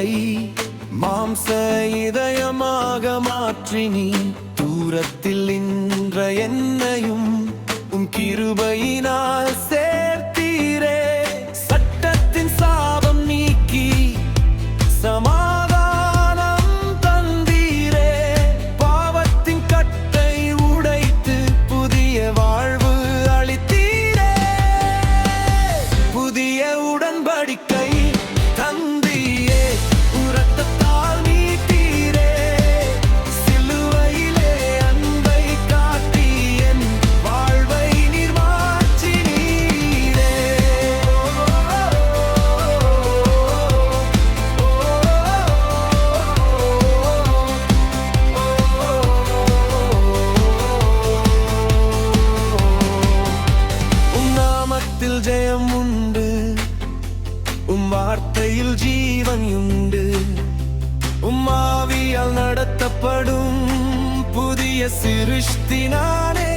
உள்ளத்தை மாம்ச இதயமாக மாற்றி நீ தூரத்தில் நின்ற என்னையும் உம் கிருபையினால் சேர்த்தீரே. சட்டத்தின் சாபம் நீக்கி சமாதானம் தந்தீரே. பாவத்தின் கட்டை உடைத்து புதிய வாழ்வு அளித்தீரே. புதிய உடன்படிக்கை தந்தீரே, இரத்தத்தால் மீட்டீரே. சிலுவையிலே அன்பை காட்டி என் வாழ்வை நீர் மாற்றினீரே. உம் நாமத்தில் ஜெயம் உண்டு, உம் வார்த்தையில் ஜீவன் உண்டு. உம் ஆவியால் நடத்தப்படும் புதிய சிருஷ்டி நானே.